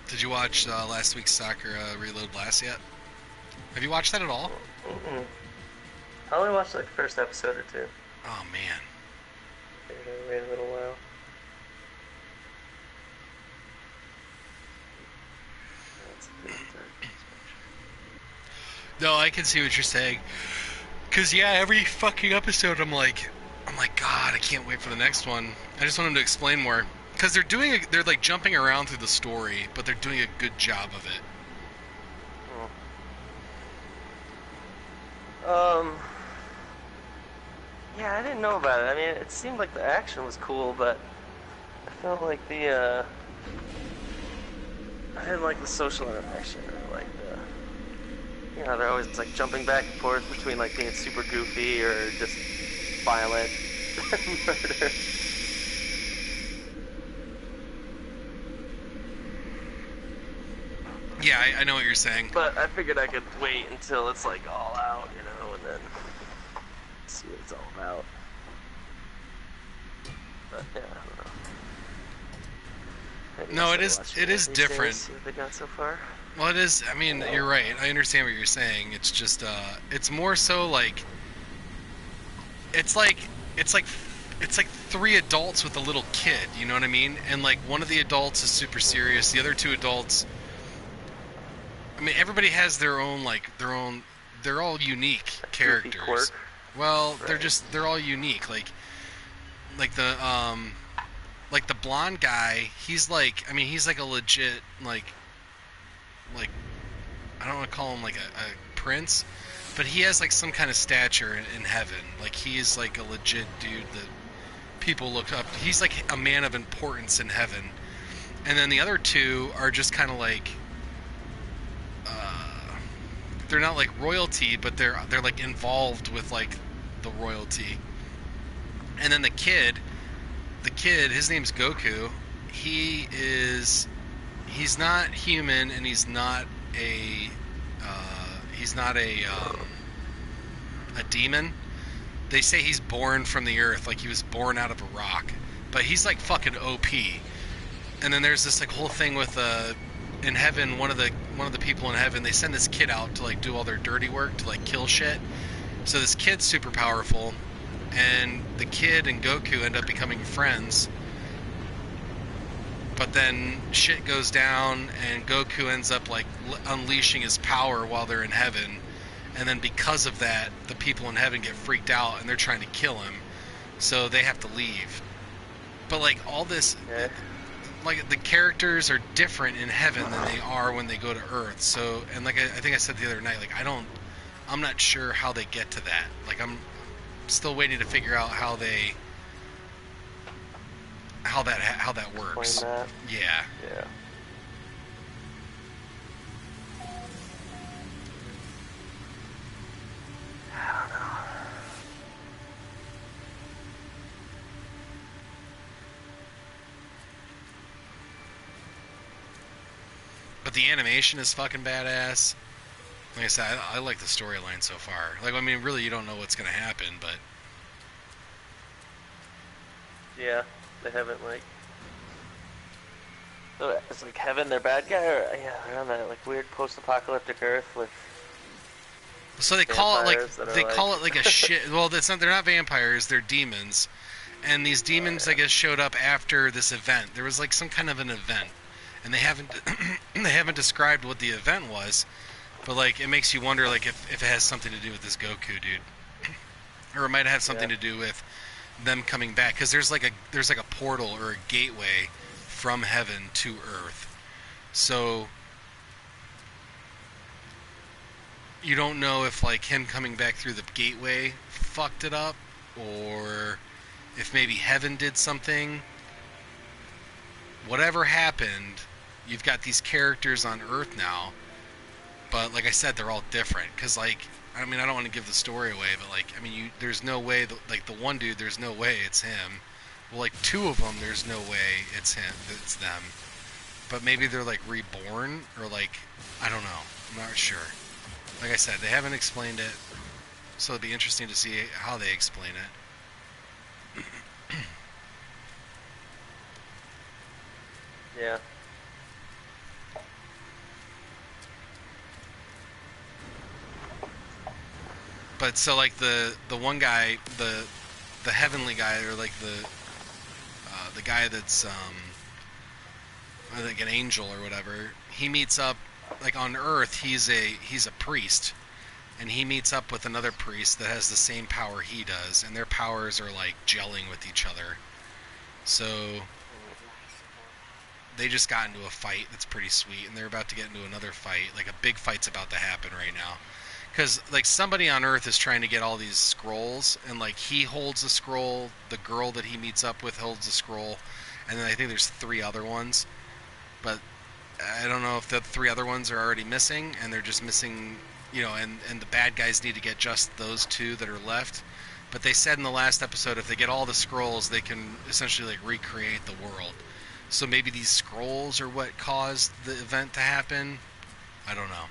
Did you watch last week's Sakura Reload Blast yet? Have you watched that at all? Mm-mm. I only watched like the first episode or two. Oh man. Figured I'd wait a little while. That's a bit dark. No, I can see what you're saying. Cause yeah, every fucking episode I'm like, God, I can't wait for the next one. I just want him to explain more. Cause they're like jumping around through the story, but they're doing a good job of it. Um, yeah, I didn't know about it. I mean, it seemed like the action was cool, but I felt like I didn't like the social interaction or like they're always like jumping back and forth between like being super goofy or just violent murder. Yeah, I know what you're saying. But I figured I could wait until it's like all out, and then see what it's all about. But yeah, I don't know. Maybe No, I'll it start is watching it more is these days, different. see what they got so far. Well, it is. I mean, you're right. I understand what you're saying. It's just, it's more so like, it's like, it's like, it's like three adults with a little kid. You know what I mean? And like one of the adults is super serious. The other two adults, I mean, everybody has their own They're all unique A goofy characters. quirk. Well, Right. they're all unique. Like like the blonde guy. He's like, I mean, he's like a legit like I don't want to call him like a prince, but he has like some kind of stature in heaven. Like he is like a legit dude that people look up. He's like a man of importance in heaven. And then the other two are just kind of like they're not like royalty, but they're like involved with like the royalty. And then the kid, his name's Goku. He is he's not human and he's not a demon. They say he's born from the earth, like he was born out of a rock, but he's like fucking OP. And then there's this like whole thing with in heaven, one of the people in heaven, they send this kid out to like do all their dirty work to like kill shit. So this kid's super powerful, and the kid and Goku end up becoming friends. But then shit goes down, and Goku ends up like unleashing his power while they're in heaven. And then because of that, the people in heaven get freaked out, and they're trying to kill him. So they have to leave. But like all this, Yeah. like the characters are different in heaven than they are when they go to Earth. So, and like I think I said the other night, like I'm not sure how they get to that. Like I'm still waiting to figure out how that works. Explain that. Yeah. Yeah. I don't know. But the animation is fucking badass. Like I said, I like the storyline so far. Like, I mean, really, you don't know what's gonna happen, but Yeah, they haven't like. So it's like heaven, they're bad guy, or yeah, they're on that like weird post-apocalyptic Earth with so they call it vampires like that are they like. call it like a shit. Well, that's not. They're not vampires. They're demons, and these Oh demons, I yeah. guess, showed up after this event. There was like some kind of an event, and they haven't they haven't described what the event was. But like, it makes you wonder, like, if it has something to do with this Goku dude, or it might have something Yeah. to do with them coming back. Because there's like a portal or a gateway from heaven to Earth. So you don't know if like him coming back through the gateway fucked it up, or if maybe heaven did something. Whatever happened, you've got these characters on Earth now, but like I said, they're all different. Because like, I mean, I don't want to give the story away, but like, I mean, there's no way that, like the one dude, there's no way it's him. Well, like two of them, there's no way it's him, it's them. But maybe they're like reborn, or like, I don't know. I'm not sure. Like I said, they haven't explained it, so it'd be interesting to see how they explain it. Yeah. But so like the one guy, the heavenly guy, or like the guy that's I think an angel or whatever, he meets up like on Earth. He's a priest, and he meets up with another priest that has the same power he does, and their powers are like gelling with each other. So they just got into a fight that's pretty sweet, and they're about to get into another fight. Like a big fight's about to happen right now. Because, like, somebody on Earth is trying to get all these scrolls, and, like, he holds a scroll, the girl that he meets up with holds a scroll, and then I think there's 3 other ones. But I don't know if the 3 other ones are already missing, and they're just missing, you know, and the bad guys need to get just those 2 that are left. But they said in the last episode, if they get all the scrolls, they can essentially, like, recreate the world. So maybe these scrolls are what caused the event to happen? I don't know.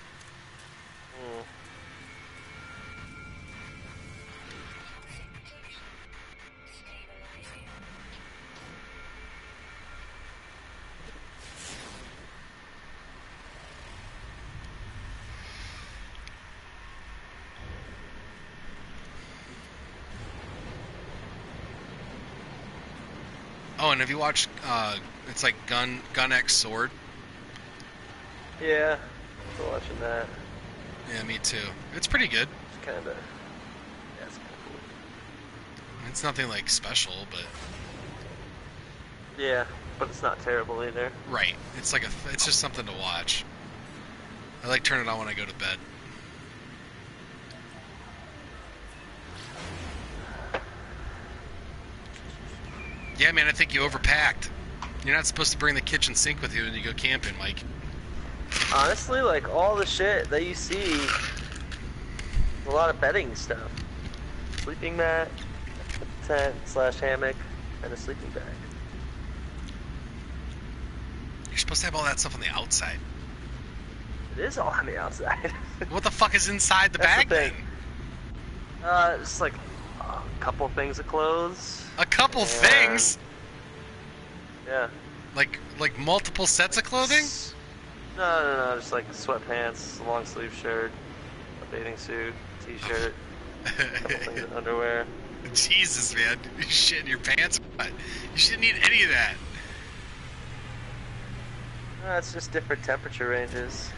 Oh, and have you watched, it's like Gun X Sword? Yeah, still watching that. Yeah, me too. It's pretty good. It's kind of, yeah, it's kind of cool. It's nothing like special, but... Yeah, but it's not terrible either. Right. It's like it's just something to watch. I like turn it on when I go to bed. Yeah, man, I think you overpacked. You're not supposed to bring the kitchen sink with you when you go camping, Mike. Honestly, like, all the shit that you see, a lot of bedding stuff. Sleeping mat, tent / hammock, and a sleeping bag. You're supposed to have all that stuff on the outside. It is all on the outside. What the fuck is inside the That's bag, the thing. then? Just like a couple things of clothes. A couple things? Yeah. Like multiple sets of clothing? No, just like sweatpants, a long sleeve shirt, a bathing suit, t-shirt, a couple things of underwear. Jesus, man. You shit in your pants? What? You shouldn't need any of that. It's just different temperature ranges.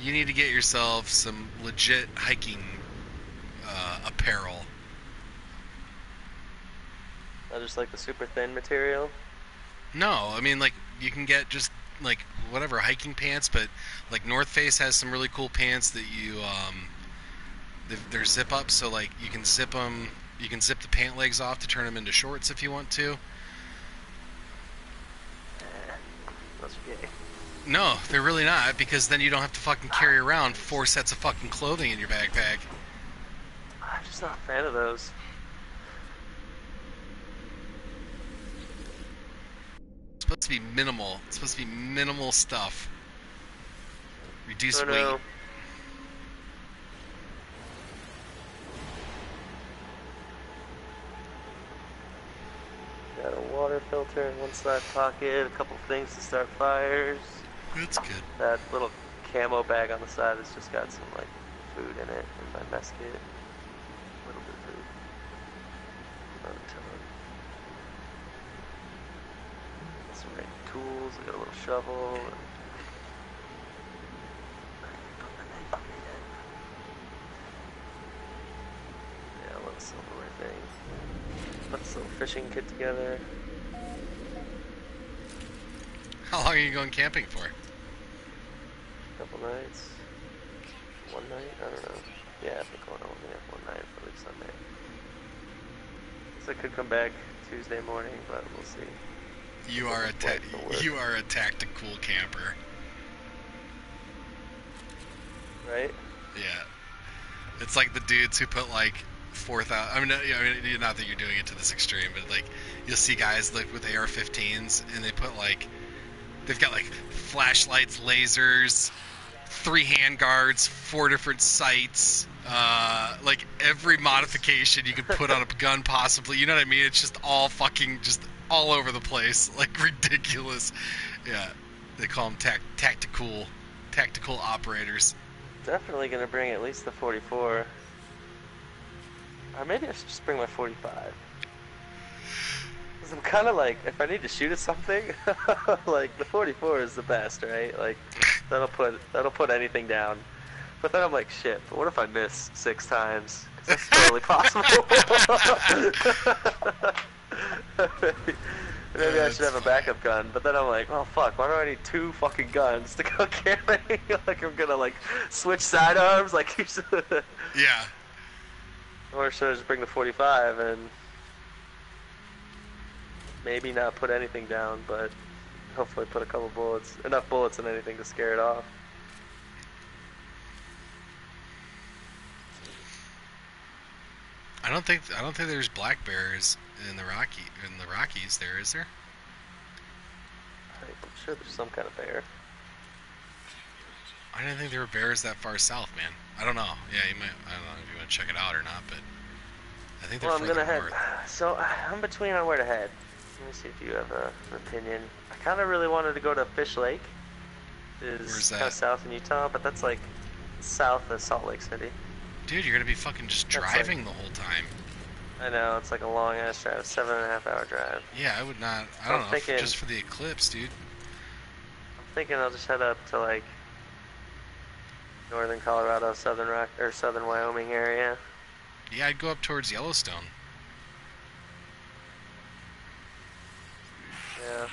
You need to get yourself some legit hiking apparel. Not just like the super thin material. No, I mean, like, you can get just, like, whatever, hiking pants, but, like, North Face has some really cool pants that you, they're zip-up, so, like, you can zip them, you can zip the pant legs off to turn them into shorts if you want to. Those are gay. No, they're really not, because then you don't have to fucking carry around 4 sets of fucking clothing in your backpack. I'm just not a fan of those. It's supposed to be minimal. It's supposed to be minimal stuff. Reduce weight. Know. Got a water filter in one side pocket, a couple things to start fires. That's good. That little camo bag on the side has just got some like food in it in my mess kit. A little bit of food. Not a ton. Some random tools. I got a little shovel. Yeah, a little silverware thing. Put this little fishing kit together. How long are you going camping for? Couple nights. One night? I don't know. Yeah, I think I'll only have one night for like Sunday. So I could come back Tuesday morning, but we'll see. You are a tactical camper. Right? Yeah. It's like the dudes who put like 4,000. I mean, not that you're doing it to this extreme, but like you'll see guys like with AR-15s and they put like they've got like flashlights, lasers, 3 handguards, 4 different sights, like every modification you could put on a gun possibly. You know what I mean? It's just all fucking just all over the place, like ridiculous. Yeah, they call them tactical operators. Definitely gonna bring at least the 44. Or maybe I should just bring my 45. Because I'm kind of like, if I need to shoot at something, like the 44 is the best, right? Like that'll put anything down. But then I'm like, shit. But what if I miss 6 times? Because that's totally possible. Maybe I should have a backup gun. But then I'm like, oh fuck, why do I need 2 fucking guns to go carry? Like I'm gonna like switch sidearms, like Yeah. Or should I just bring the 45 and maybe not put anything down, but hopefully put a couple bullets, enough bullets and anything to scare it off. I don't think there's black bears in the Rockies. There is there? I'm sure there's some kind of bear. I didn't think there were bears that far south, man. I don't know. Yeah, you might. I don't know if you want to check it out or not, but I think they're Well, I'm gonna further north. head. So I'm between on where to head. Let me see if you have an opinion. I kind of really wanted to go to Fish Lake. Where's kind of that? south in Utah, but that's like south of Salt Lake City. Dude, you're gonna be fucking just That's driving the whole time. I know, it's like a long ass drive, 7.5 hour drive. Yeah, I would not. I So don't I'm know. thinking- Just for the eclipse, dude. I'm thinking I'll just head up to like northern Colorado, southern Wyoming area. Yeah, I'd go up towards Yellowstone. Yeah.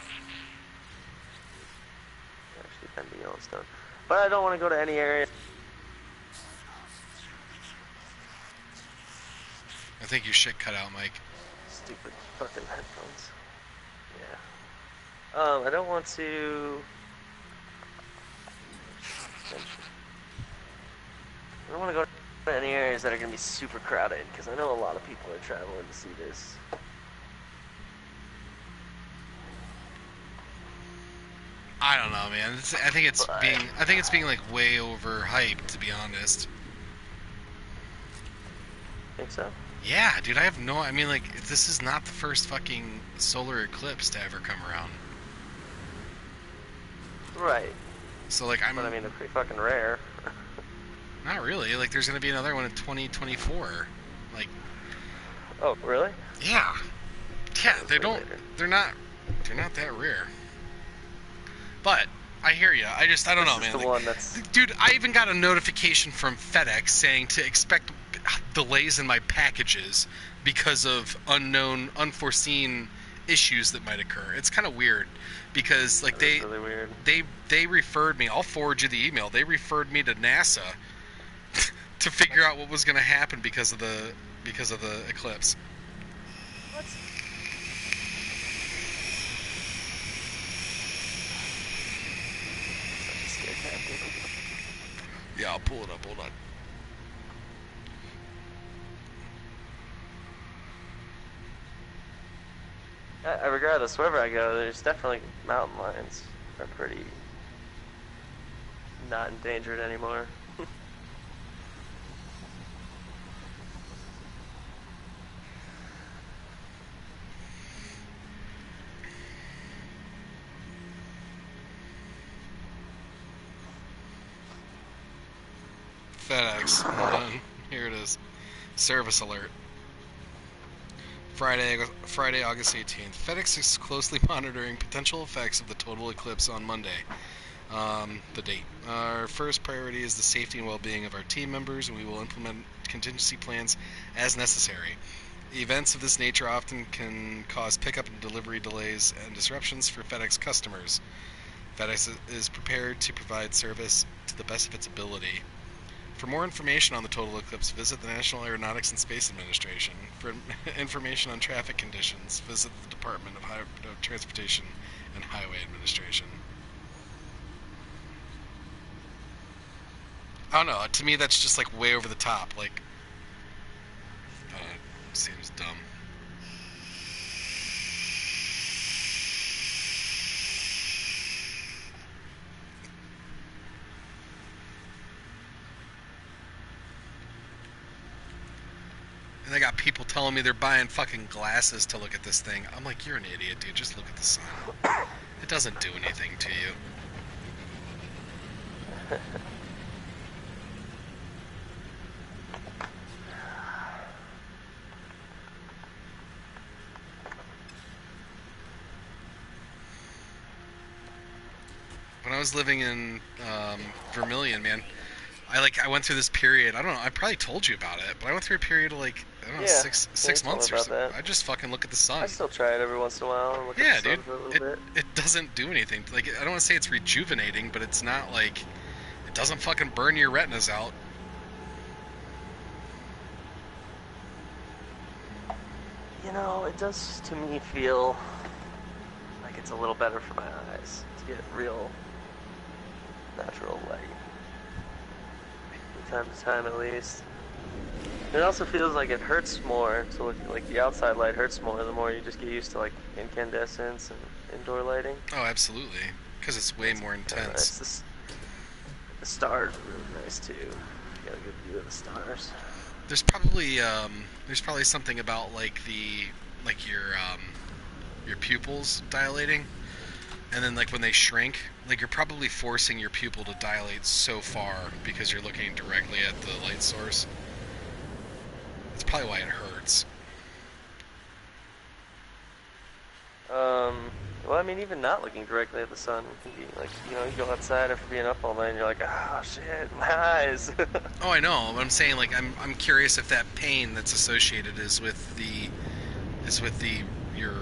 Actually, been to Yellowstone, but I don't want to go to any area. I think your shit cut out, Mike. Stupid fucking headphones. Yeah. I don't want to. I don't want to go to any areas that are going to be super crowded, because I know a lot of people are traveling to see this. I don't know, man. I think it's being like way overhyped, to be honest. Think so? Yeah, dude. I mean, like, this is not the first fucking solar eclipse to ever come around. Right. So, like, But I mean, they're pretty fucking rare. not really. Like, there's gonna be another one in 2024. Like, Oh, really? yeah, yeah. That's They way don't. later. They're not that rare. But I hear you. I don't know, This man. is the Like, one that's. dude, I even got a notification from FedEx saying to expect delays in my packages because of unforeseen issues that might occur. It's kind of weird because like That's really weird. they referred me. I'll forward you the email. They referred me to NASA to figure out what was going to happen because of the eclipse. What? Such a scare tactic. Yeah, I'll pull it up. Hold on. Regardless, wherever I go, there's definitely mountain lions are pretty not endangered anymore. FedEx. Hold on. Here it is. Service alert. Friday, August 18th. FedEx is closely monitoring potential effects of the total eclipse on Monday. The date. Our first priority is the safety and well-being of our team members, and we will implement contingency plans as necessary. Events of this nature often can cause pickup and delivery delays and disruptions for FedEx customers. FedEx is prepared to provide service to the best of its ability. For more information on the total eclipse, visit the National Aeronautics and Space Administration. For information on traffic conditions, visit the Department of Transportation and Highway Administration. I don't know. To me, that's just like way over the top. Like, it seems dumb. And they got people telling me they're buying fucking glasses to look at this thing. I'm like, you're an idiot, dude. Just look at the sun. It doesn't do anything to you. I was living in Vermilion, man, I went through this period. I don't know. I probably told you about it, but I went through a period of like I don't know Yeah, yeah, you six told me months or about so. that. I just fucking look at the I sun. still try it every once in a while and look at the Yeah, sun dude. for a little It bit. it doesn't do anything. Like I don't want to say it's rejuvenating, but it's not like it doesn't fucking burn your retinas out. You know, it does to me feel like it's a little better for my eyes to get real natural light from time to time at least. It also feels like it hurts more to look like the outside light hurts more the more you just get used to like incandescence and indoor lighting. Oh, absolutely. Because it's way more intense. Nice. The stars are really nice too. You got a good view of the stars. There's probably something about like your pupils dilating, and then like when they shrink, like you're probably forcing your pupil to dilate so far because you're looking directly at the light source. That's probably why it hurts. Well, I mean, even not looking directly at the sun can be like, you know, you go outside after being up all night and you're like, oh shit, my eyes. Oh, I know. But I'm saying like I'm curious if that pain that's associated is with your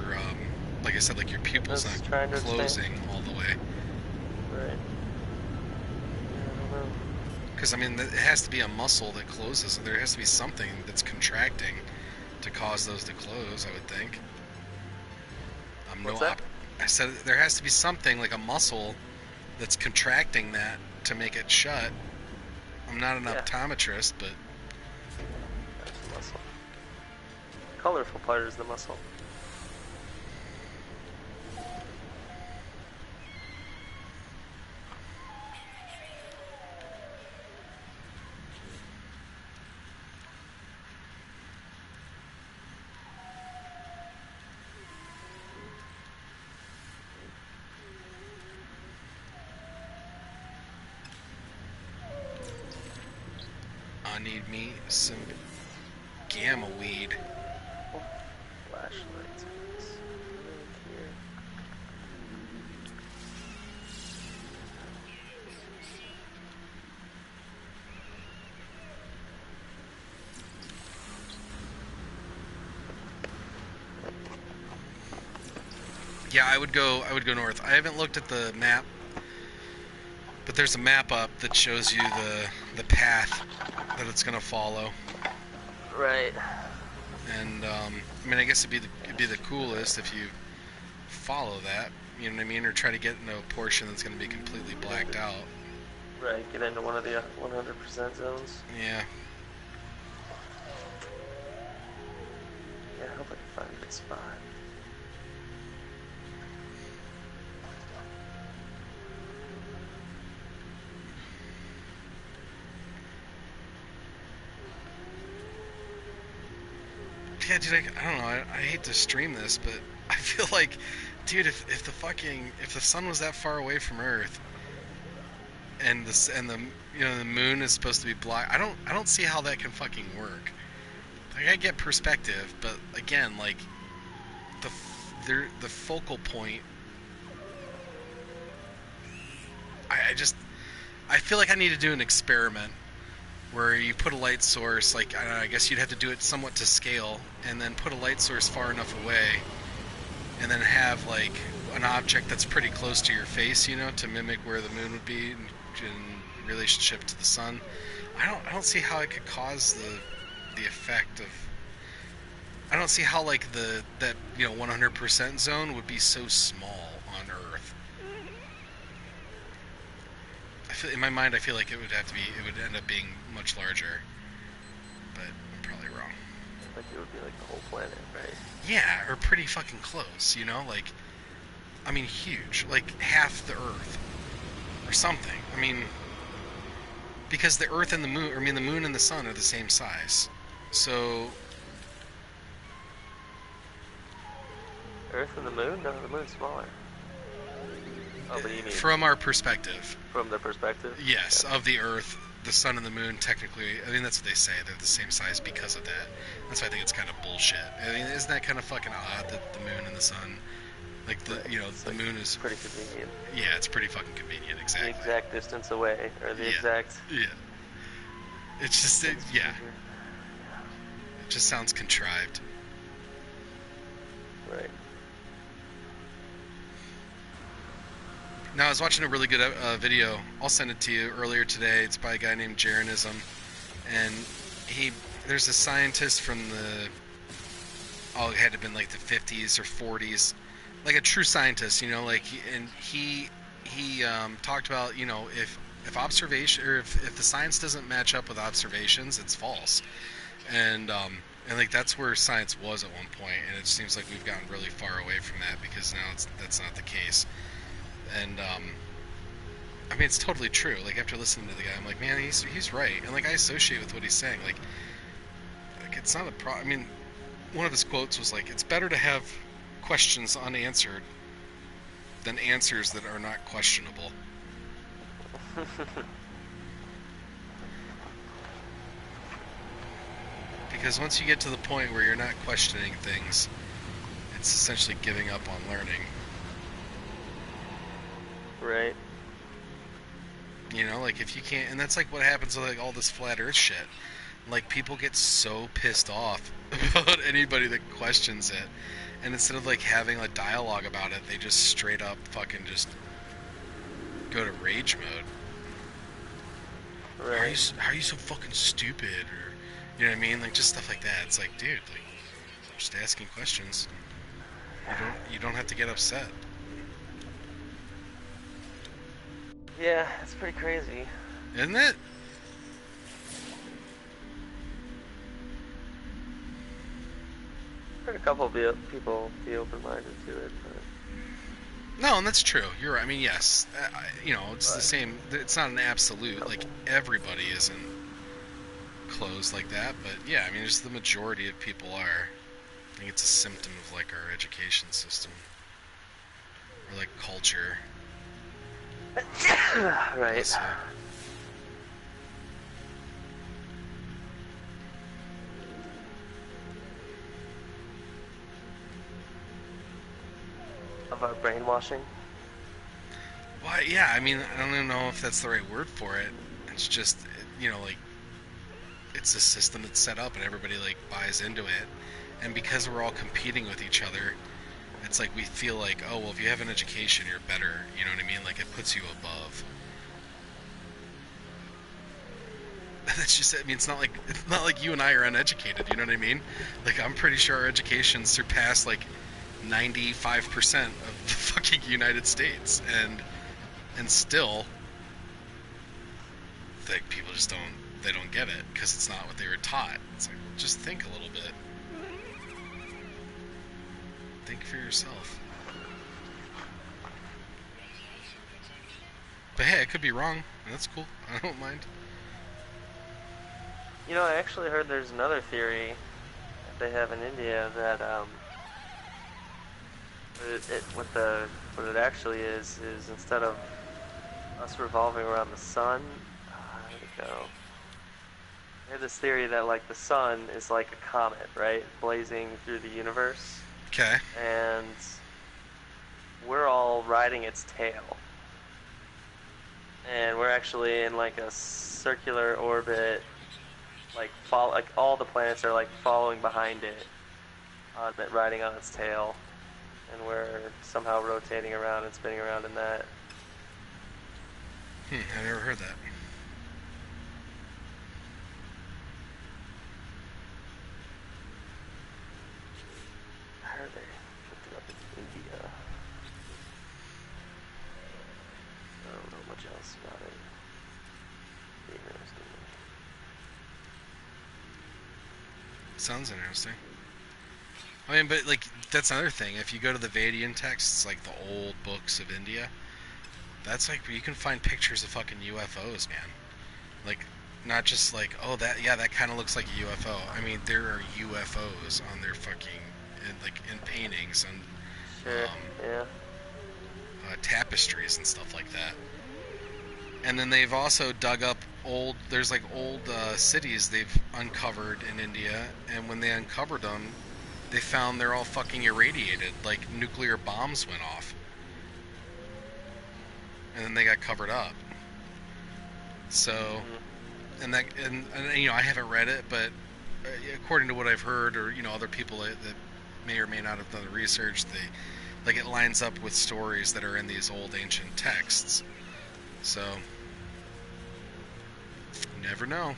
like I said, like your pupils not closing all the way. Right. Yeah, I don't know. Because I mean, it has to be a muscle that closes. There has to be something that's contracting to cause those to close. I would think. What's that? I said there has to be something like a muscle that's contracting that to make it shut. I'm not an optometrist, but that's the muscle. The colorful part is the muscle. I need me some gamma weed. Oh, flashlights. Here. Yeah, I would go north. I haven't looked at the map, but there's a map up that shows you the path that it's gonna follow. Right. And I mean, I guess it'd be the coolest if you follow that. You know what I mean, or try to get into a portion that's gonna be completely blacked out. Right. Get into one of the 100% zones. Yeah. Yeah, I hope I can find a good spot. Yeah, dude, I don't know. I hate to stream this, but I feel like, dude, if the sun was that far away from Earth, and the moon is supposed to be black, I don't see how that can fucking work. Like I get perspective, but again, like the focal point. I feel like I need to do an experiment where you put a light source, like I guess you'd have to do it somewhat to scale, and then put a light source far enough away, and then have like an object that's pretty close to your face, you know, to mimic where the moon would be in relationship to the sun. I don't see how it could cause the effect of. I don't see how like that 100% zone would be so small on Earth. In my mind, I feel like it would end up being much larger, but I'm probably wrong. Like it would be like the whole planet, right? Yeah, or pretty fucking close, you know? Like, I mean, huge. Like, half the Earth. Or something. I mean, because the Earth and the moon, the moon and the sun are the same size. So... Earth and the moon? No, the moon's smaller. Oh, but you mean from our perspective. From the perspective? Yes, of the Earth, the sun and the moon, technically, I mean, that's what they say. They're the same size because of that. That's why I think it's kind of bullshit. I mean, isn't that kind of fucking odd that the moon and the sun Like the Right. you know It's the like moon is pretty convenient. yeah, it's pretty fucking convenient. The Exactly. exact distance away, or the Yeah. exact Yeah. It's just distance yeah. figure. It just sounds contrived. Right. Now I was watching a really good video. I'll send it to you earlier today. It's by a guy named Jeranism, and he there's a scientist from the it had to have been like the 50s or 40s, like a true scientist, you know, like and he talked about, you know, if observation or if the science doesn't match up with observations, it's false, and like that's where science was at one point, and it seems like we've gotten really far away from that because now that's not the case, and I mean it's totally true. Like after listening to the guy, I'm like, man, he's right, and like I associate with what he's saying, like it's not a pro. I mean, one of his quotes was like, "It's better to have questions unanswered than answers that are not questionable." Because once you get to the point where you're not questioning things, it's essentially giving up on learning. Right. You know, like if you can't, and that's like what happens with like all this flat Earth shit. Like people get so pissed off about anybody that questions it, and instead of like having a dialogue about it, they just straight up fucking just go to rage mode. Right. How are you so fucking stupid? Or you know what I mean? Like just stuff like that. It's like, dude, like I'm just asking questions. You don't have to get upset. Yeah, it's pretty crazy. Isn't it? Heard a couple of people be open-minded to it, but No, and that's true. You're right. I mean, yes. You know, it's the but same. It's not an absolute. Like everybody isn't closed like that, but yeah, I mean, just the majority of people are. I think it's a symptom of like our education system or like culture. right. Let's see. Of our brainwashing. Well, yeah. I mean, I don't even know if that's the right word for it. It's just, you know, like it's a system that's set up and everybody like buys into it, and because we're all competing with each other, it's like we feel like, oh well, if you have an education you're better, you know what I mean, like it puts you above. That's just, I mean, it's not like you and I are uneducated, you know what I mean, like I'm pretty sure our education surpassed like 95% of the fucking United States, and still like people just don't get it because it's not what they were taught. It's like, well, just think a little bit. Think for yourself. But hey, I could be wrong, and that's cool. I don't mind. You know, I actually heard there's another theory that they have in India that what it actually is instead of us revolving around the sun, where'd it go? I had this theory that like the sun is like a comet, right, blazing through the universe, Okay. and we're all riding its tail, and we're actually in like a circular orbit, like all the planets are like following behind it, on it, riding on its tail, and we're somehow rotating around and spinning around in that. I've never heard that. I heard they looked it up in India. I don't know much else about it. Be interesting. Sounds interesting. I mean, but like that's another thing. If you go to the Vedian texts, like the old books of India, that's like where you can find pictures of fucking UFOs, man. Like, not just like, oh, that kind of looks like a UFO. I mean, there are UFOs on their fucking, in paintings and Sure. Yeah. tapestries and stuff like that. And then they've also dug up there's like old cities they've uncovered in India, and when they uncovered them, they found they're all fucking irradiated, like nuclear bombs went off, and then they got covered up. So, and you know, I haven't read it, but according to what I've heard, or you know, other people that may or may not have done the research, they like it lines up with stories that are in these old ancient texts. So, you never know.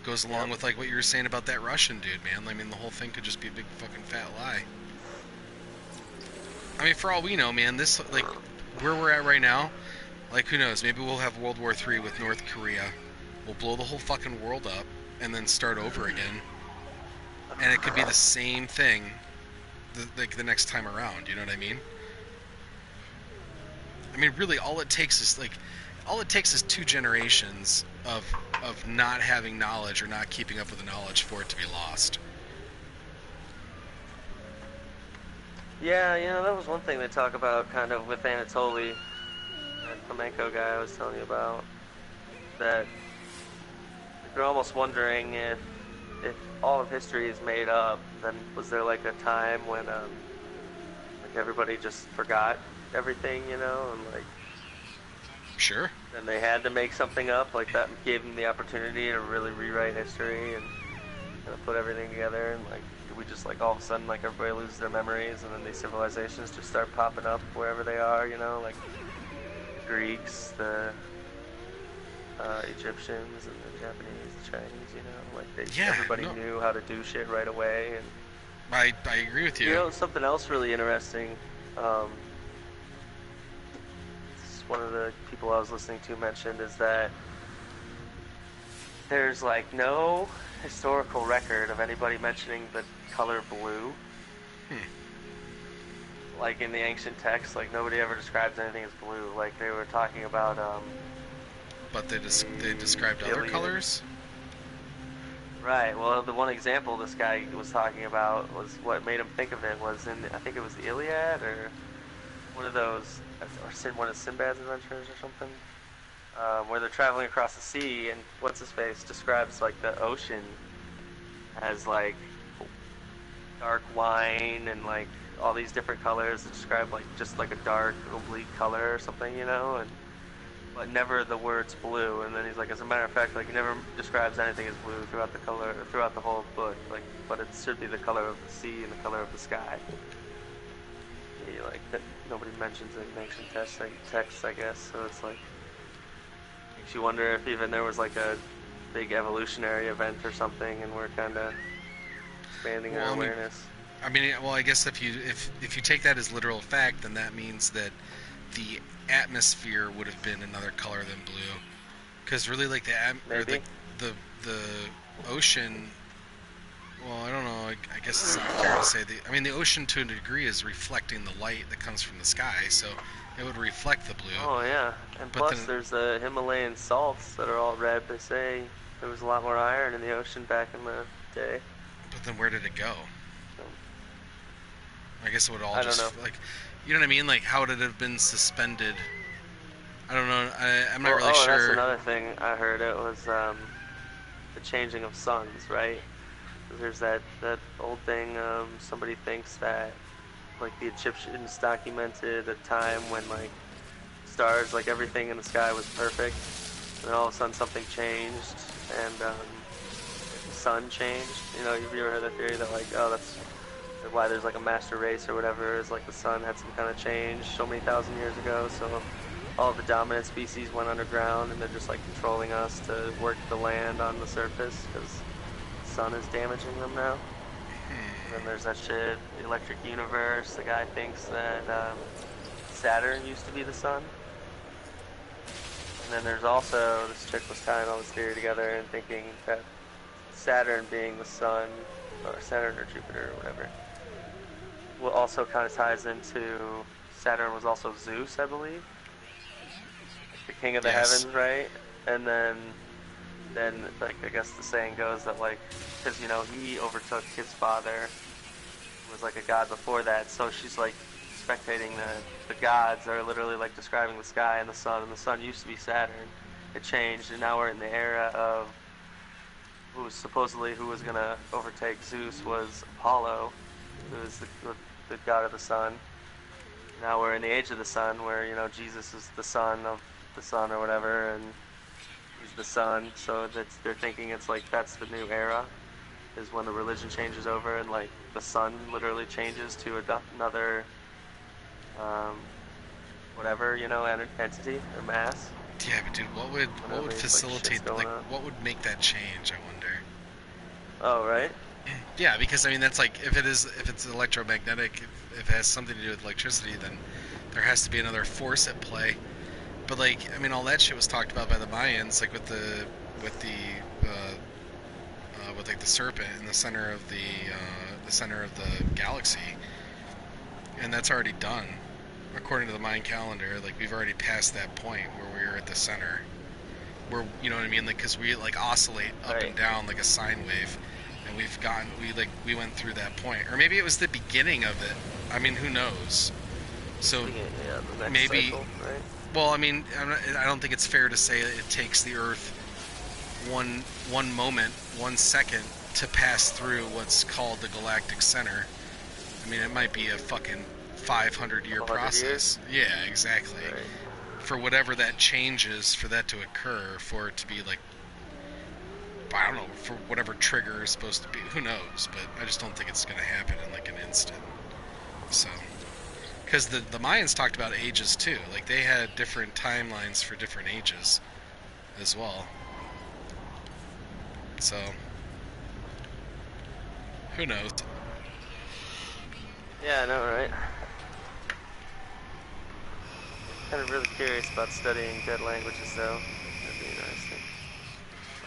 Goes along with like what you were saying about that Russian dude, man. I mean, the whole thing could just be a big fucking fat lie. I mean, for all we know, man, this like where we're at right now, like who knows? Maybe we'll have World War III with North Korea. We'll blow the whole fucking world up and then start over again. And it could be the same thing, like the next time around. You know what I mean? I mean, really, all it takes is 2 generations of not having knowledge or not keeping up with the knowledge for it to be lost. Yeah, you know, that was one thing they talk about kind of with Anatoly, that flamenco guy I was telling you about, that they're almost wondering if all of history is made up, then was there like a time when like everybody just forgot everything, you know, and like Sure. then they had to make something up, like that gave them the opportunity to really rewrite history and kind of put everything together, and like we just like all of a sudden like everybody loses their memories and then these civilizations just start popping up wherever they are, you know, like the Greeks, the Egyptians and the Japanese, the Chinese, you know, like everybody knew how to do shit right away. And I agree with you. You know, something else really interesting. One of the people I was listening to mentioned is that there's like no historical record of anybody mentioning the color blue. Like in the ancient texts, like nobody ever describes anything as blue. Like they were talking about but they described other colors? Right. Well, the one example this guy was talking about was what made him think of it was in, I think it was the Iliad or one of those, or one of Sinbad's adventures or something, where they're traveling across the sea, and what's his face describes like the ocean as like dark wine and like all these different colors that describe like just like a dark oblique color or something, you know, and but never the words blue. And then he's like, as a matter of fact, like he never describes anything as blue throughout the whole book, like, but it should be the color of the sea and the color of the sky. Like that nobody mentions it in ancient texts, I guess. So it's like makes you wonder if even there was like a big evolutionary event or something, and we're kind of expanding our awareness. I mean, well, I guess if you take that as literal fact, then that means that the atmosphere would have been another color than blue, because really, like the ocean. Well, I don't know. I guess it's not fair to say the ocean to a degree is reflecting the light that comes from the sky, so it would reflect the blue. Oh yeah, and but plus there's the Himalayan salts that are all red. They say there was a lot more iron in the ocean back in the day. But then where did it go? I guess it would all I just don't know. like, you know what I mean? Like, how would it have been suspended? I don't know. I'm not really sure. That's another thing I heard. It was the changing of suns, right? There's that old thing, somebody thinks that like the Egyptians documented a time when like stars, like everything in the sky was perfect, and then all of a sudden something changed and the sun changed. You know, have you ever heard the theory that like, oh, that's why there's like a master race or whatever, is like the sun had some kind of change so many thousand years ago, so all of the dominant species went underground and they're just like controlling us to work the land on the surface because sun is damaging them now. And then there's that shit, the electric universe. The guy thinks that Saturn used to be the sun. And then there's also, this chick was tying all this theory together and thinking that Saturn being the sun, or Saturn or Jupiter or whatever, well, also kind of ties into, Saturn was also Zeus, I believe. The king of the heavens, right? And then like I guess the saying goes that like, because you know he overtook his father, who was like a god before that, so she's like spectating the gods are literally like describing the sky and the sun used to be Saturn, it changed, and now we're in the era of who was gonna overtake Zeus was Apollo, who is the god of the sun. Now we're in the age of the sun, where Jesus is the son of the sun or whatever, and he's the son. So they're thinking it's like that's the new era, is when the religion changes over and like the sun literally changes to another, whatever entity or mass. Yeah, but dude, what would facilitate what would make that change? I wonder. Oh, right. Yeah, because I mean that's like if it's electromagnetic, if it has something to do with electricity, then there has to be another force at play. But like I mean, all that shit was talked about by the Mayans, like with like the serpent in the center of the galaxy, and that's already done according to the Mayan calendar. Like we've already passed that point where we're at the center, where you know what I mean, like because we like oscillate up and down like a sine wave. And we went through that point, or maybe it was the beginning of it. I mean, who knows? So the next maybe. cycle, right? Well, I mean, I don't think it's fair to say it takes the Earth one moment, 1 second to pass through what's called the galactic center. I mean, it might be a fucking 500-year process. Years? Yeah, exactly. Right. For whatever that changes, for that to occur, for it to be like. I don't know, for whatever trigger is supposed to be. Who knows? But I just don't think it's going to happen in like an instant. So, because the Mayans talked about ages too. Like they had different timelines for different ages as well. So, who knows? Yeah, I know, right? Kind of really curious about studying dead languages, though. That'd be interesting.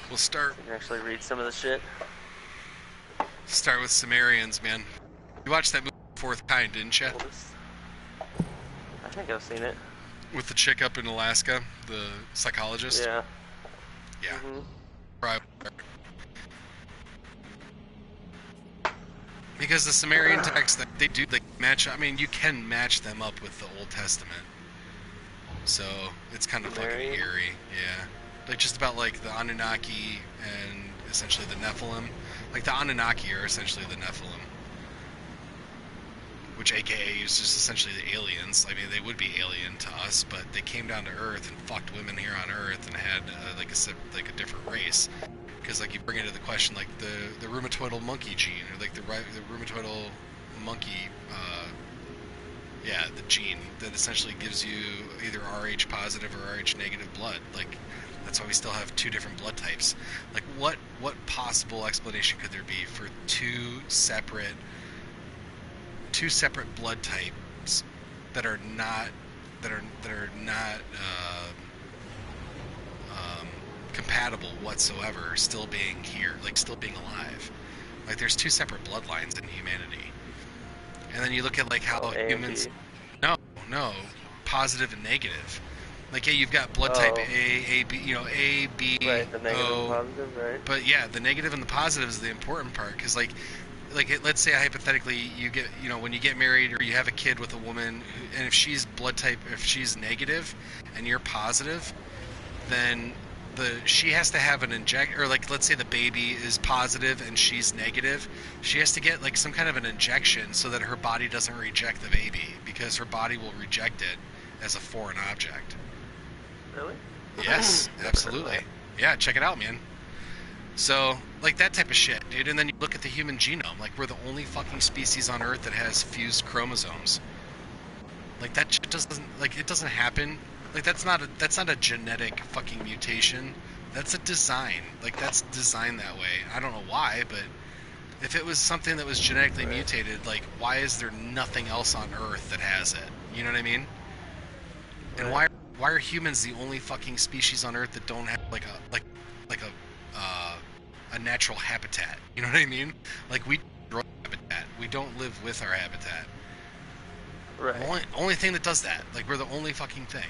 We'll start. You can actually read some of the shit. Start with Sumerians, man. You watched that movie Fourth Kind, didn't you? I think I've seen it. With the chick up in Alaska, the psychologist. Yeah. Yeah. Mm-hmm. Right. Because the Sumerian texts that they do like match. I mean, you can match them up with the Old Testament. So it's kind of fucking eerie. Yeah. Like just about like the Anunnaki and essentially the Nephilim. Like the Anunnaki are essentially the Nephilim, which AKA is just essentially the aliens. I mean, they would be alien to us, but they came down to Earth and fucked women here on Earth and had like a different race. Because like you bring into the question like the rheumatoidal monkey gene or like the rheumatoidal monkey. The gene that essentially gives you either Rh positive or Rh negative blood. Like that's why we still have two different blood types. Like what possible explanation could there be for two separate blood types that are not compatible whatsoever, still being here, like still being alive? Like there's two separate bloodlines in humanity. And then you look at like how humans no positive and negative. Like yeah, you've got blood type A, B, A, B, right, the negative O, and positive, right? But yeah, the negative and the positive is the important part, because like let's say hypothetically you get when you get married or you have a kid with a woman and if she's negative and you're positive, then she has to have an or like let's say the baby is positive and she's negative, she has to get like some kind of an injection so that her body doesn't reject the baby, because her body will reject it as a foreign object. Really? Yes, absolutely. Yeah, check it out, man. So, like that type of shit, dude. And then you look at the human genome. Like, we're the only fucking species on Earth that has fused chromosomes. Like, that shit it doesn't happen. Like, that's not a genetic fucking mutation. That's a design. Like, that's designed that way. I don't know why, but if it was something that was genetically mutated, like, why is there nothing else on Earth that has it? You know what I mean? And why are humans the only fucking species on Earth that don't have a natural habitat? You know what I mean? Like we destroy habitat. We don't live with our habitat. Right. Only thing that does that. Like we're the only fucking thing.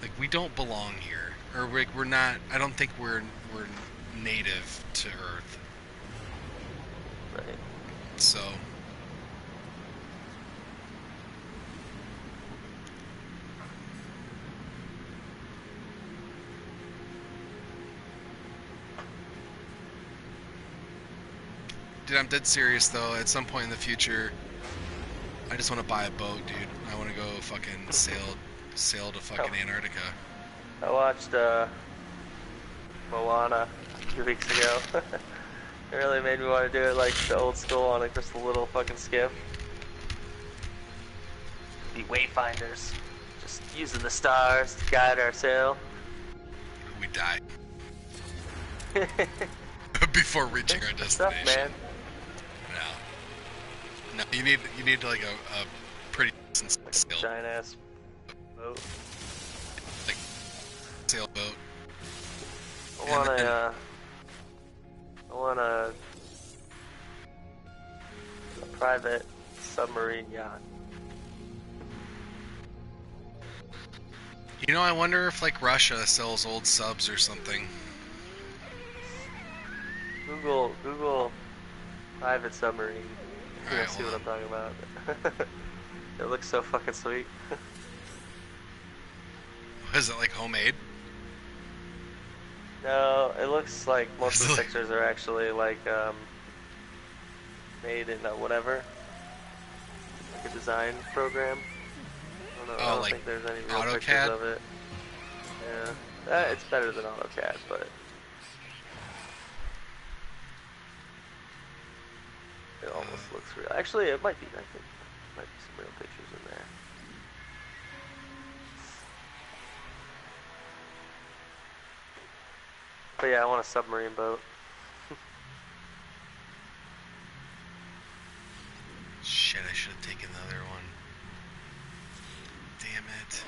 Like we don't belong here, or we're not. I don't think we're native to Earth. Right. So. Dude, I'm dead serious though. At some point in the future, I just want to buy a boat, dude. I want to go fucking sail to fucking Antarctica. I watched Moana a few weeks ago. It really made me want to do it like the old school on like just a little fucking skiff. Be wayfinders, just using the stars to guide our sail. We die before reaching our Stuff, destination. man. No, you need like a pretty decent sail, Giant ass boat. like sailboat. I want a private submarine yacht. You know, I wonder if like Russia sells old subs or something. Google private submarine. You're Alright, gonna see hold what I'm talking about. It looks so fucking sweet. Is it like homemade? No, it looks like most of the pictures are actually like made in whatever, like a design program. I don't like think there's any real AutoCAD? pictures of it. Yeah, it's better than AutoCAD, but it almost looks real. Actually, it might be. I think there might be some real pictures in there. But yeah, I want a submarine boat. Shit, I should have taken the other one. Damn it.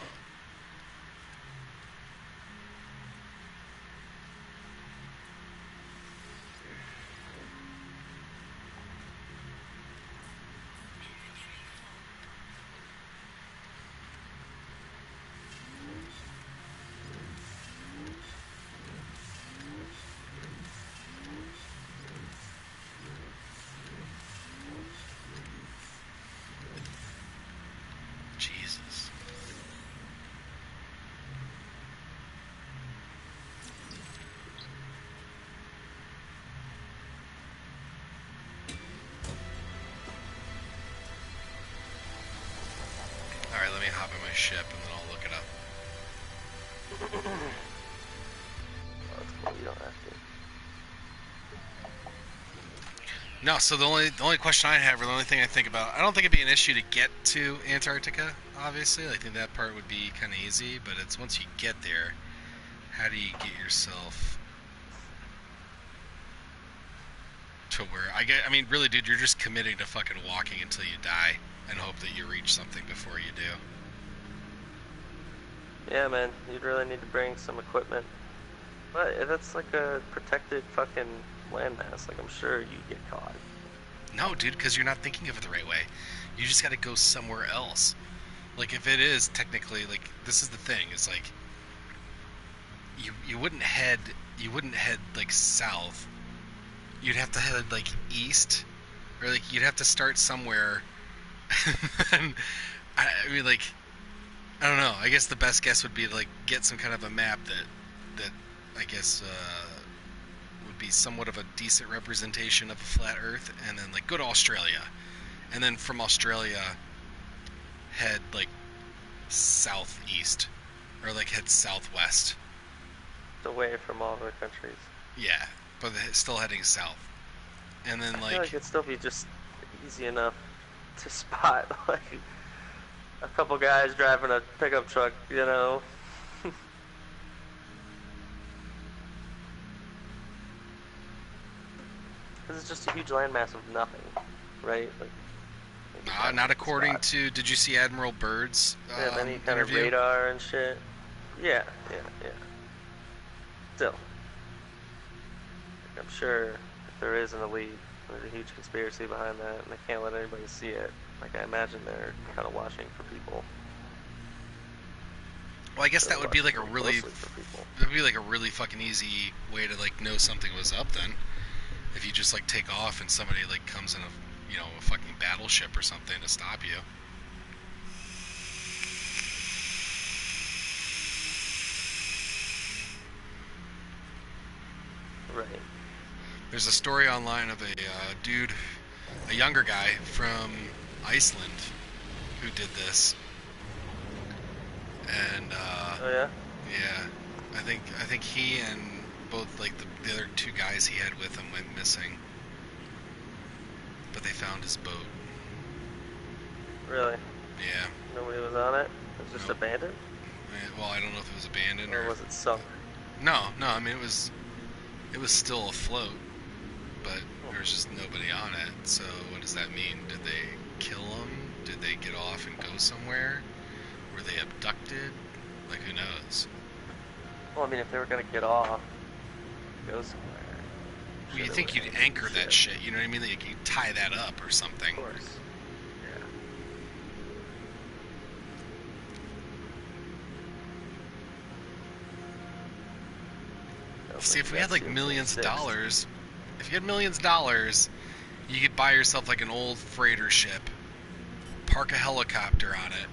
Jesus. Alright, let me hop in my ship and then I'll look it up. Oh, that's cool. You don't have to. No, so the only question I have, or the only thing I think about, I don't think it'd be an issue to get to Antarctica, obviously. I think that part would be kind of easy, but it's once you get there, how do you get yourself to where, I mean, really, dude, you're just committing to fucking walking until you die and hope that you reach something before you do. Yeah, man, you'd really need to bring some equipment. But that's like a protected fucking landmass. Like, I'm sure you'd get caught. No, dude, because you're not thinking of it the right way. You just got to go somewhere else. Like, if it is technically, like, this is the thing. It's like you wouldn't head like south. You'd have to head like east, or like you'd have to start somewhere. And I mean, like, I don't know. I guess the best guess would be to like get some kind of a map that I guess would be somewhat of a decent representation of a flat Earth, and then like go to Australia, and then from Australia head like southeast, or like head southwest. Away from all the countries. Yeah, but still heading south, and then I feel like like it'd still be just easy enough to spot, like, a couple guys driving a pickup truck, you know? Because it's just a huge landmass of nothing, right? Like, not according to. Did you see Admiral Byrd's any kind interview? of radar and shit. Yeah. Still, I'm sure if there is an elite, there's a huge conspiracy behind that, and they can't let anybody see it. Like, I imagine they're kind of watching for people. Well, I guess that would be like a really, For people. that'd be like a really fucking easy way to like know something was up then. If you just like take off and somebody like comes in a fucking battleship or something to stop you. Right. There's a story online of a dude, a younger guy from Iceland, who did this, and Oh yeah. yeah, I think he and both like the other two guys he had with him went missing, but they found his boat. Really? Yeah. Nobody was on it. It was just Nope. abandoned, Well, I don't know if it was abandoned or or was it sunk? no. I mean, it was still afloat, but there was just nobody on it. So what does that mean? Did they kill him? Did they get off and go somewhere? Were they abducted? Like, who knows? Well, I mean, if they were gonna get off, go somewhere. Well, you Sure, think they you'd would anchor have that shit? You know what I mean? Like you tie that up or something. Of course. Yeah. See, if we had like millions of Six. dollars, if you had millions of dollars, you could buy yourself like an old freighter ship, park a helicopter on it,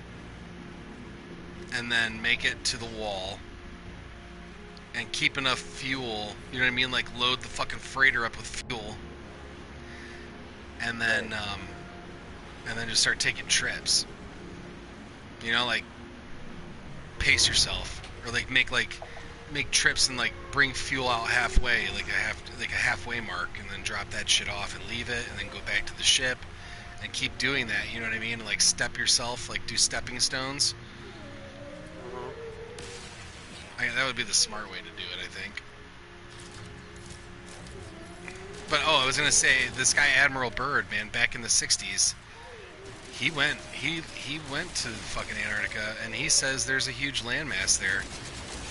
and then make it to the wall, and keep enough fuel. You know what I mean? Like load the fucking freighter up with fuel, and then just start taking trips. You know, like pace yourself, or make trips and like bring fuel out halfway, like a halfway mark, and then drop that shit off and leave it, and then go back to the ship and keep doing that. You know what I mean? And like step yourself, like do stepping stones. Mm-hmm. That would be the smart way to do it, I think. But I was gonna say, this guy Admiral Byrd, man, back in the '60s, he went to fucking Antarctica, and he says there's a huge landmass there,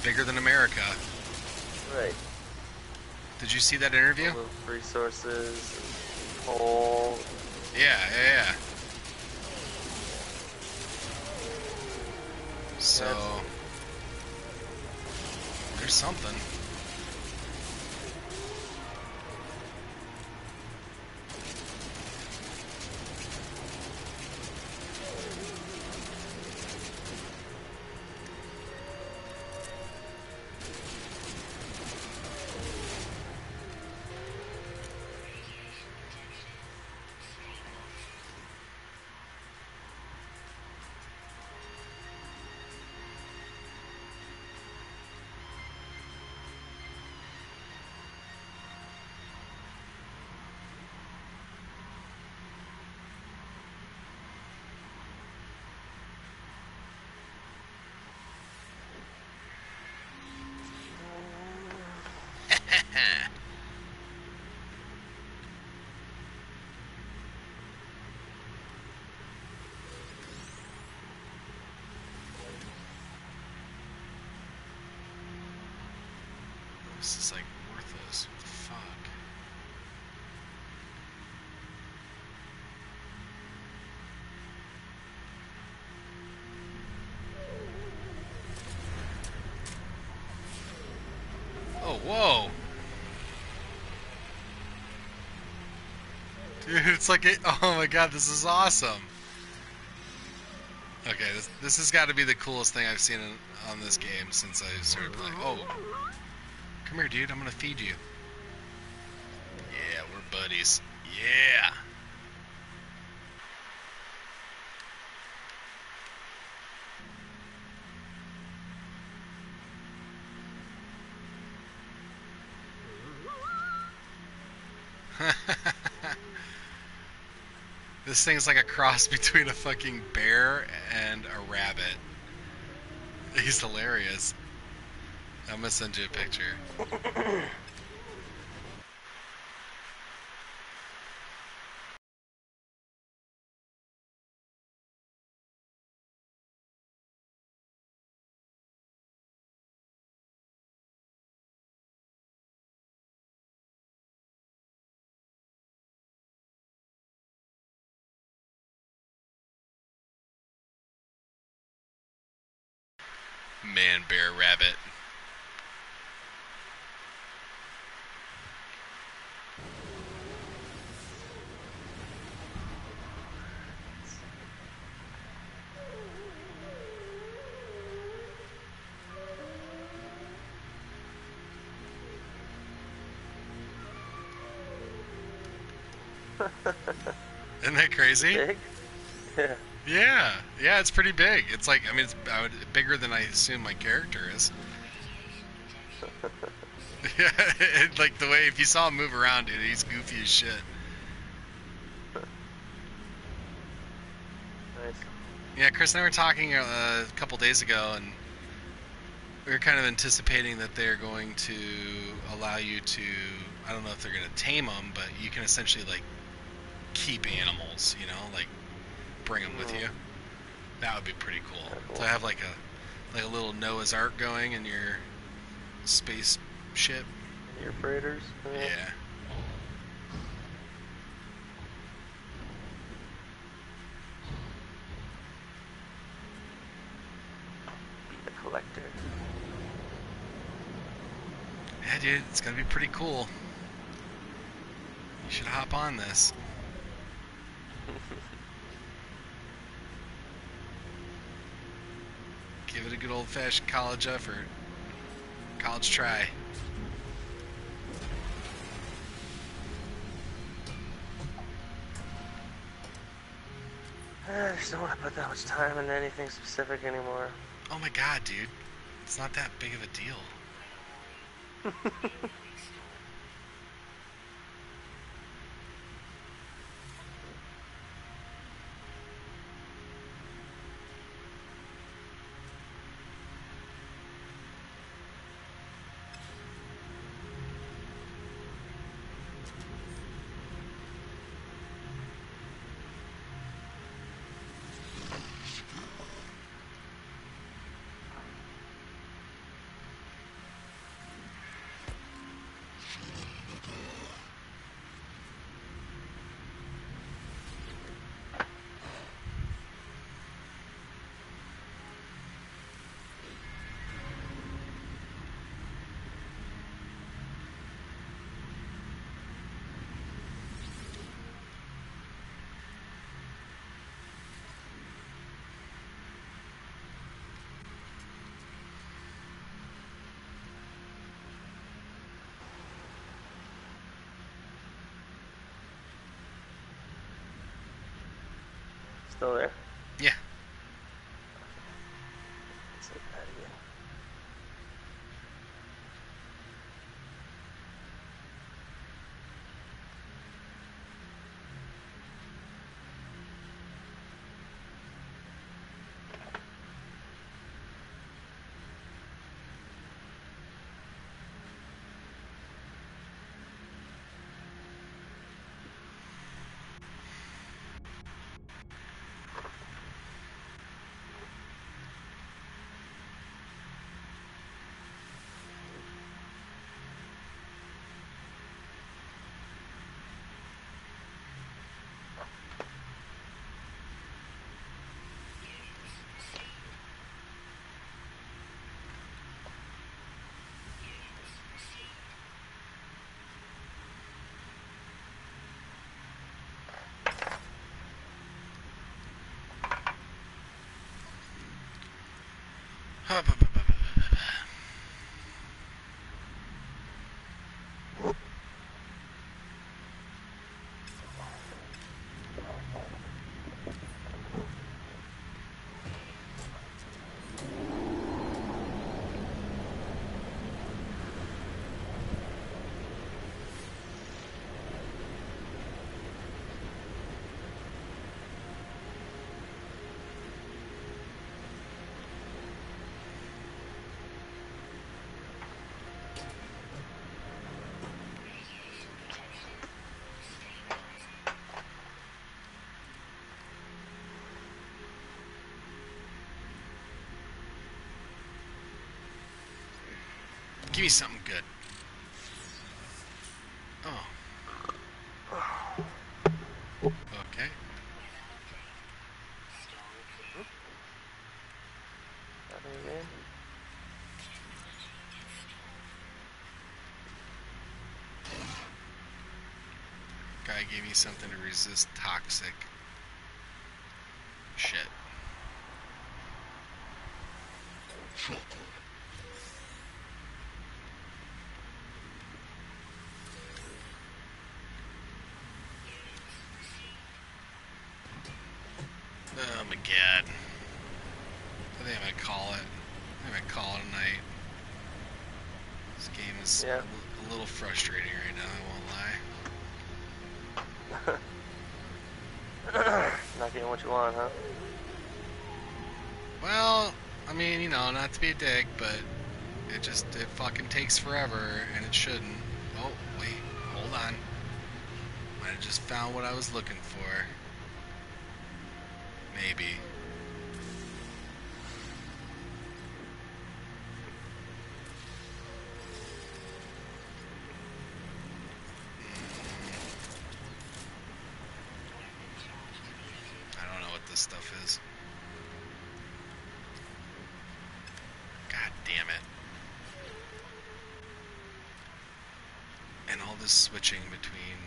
bigger than America. Right. Did you see that interview? Full of resources, coal. Yeah. So there's something. This is like worthless. What the fuck? Oh, whoa! Dude, it's like oh my god, this is awesome. Okay, this has got to be the coolest thing I've seen on this game since I started playing. Oh, come here, dude. I'm gonna feed you. Yeah, we're buddies. Yeah. This thing's like a cross between a fucking bear and a rabbit. He's hilarious. I'm gonna send you a picture. Man, bear, rabbit. Isn't that crazy? Big? Yeah. Yeah, yeah, it's pretty big. It's like, I mean, it's bigger than I assume my character is. Yeah, like the way if you saw him move around, dude, he's goofy as shit. Nice. Yeah, Chris and I were talking a couple days ago, and we were kind of anticipating that they're going to allow you to. I don't know if they're going to tame them, but you can essentially like keep animals. You know, like bring them with you. That would be pretty cool. Kinda cool. To have like a little Noah's Ark going in your space ship. Your freighters? Yeah. Be the collector. Yeah, dude, it's gonna be pretty cool. You should hop on this. Give it a good old-fashioned college effort. College try. I just don't want to put that much time into anything specific anymore. Oh my god, dude. It's not that big of a deal. Still there? Yeah. Let's hit that again. Give me something good. Oh. Okay. Nothing again? Guy gave me something to resist toxic shit. god. I think I might call it. I might call it a night. This game is Yeah. a little frustrating right now, I won't lie. Not getting what you want, huh? Well, I mean, you know, not to be a dick, but it fucking takes forever, and it shouldn't. Oh, wait, hold on. Might have just found what I was looking for. Maybe. I don't know what this stuff is. God damn it. And all this switching between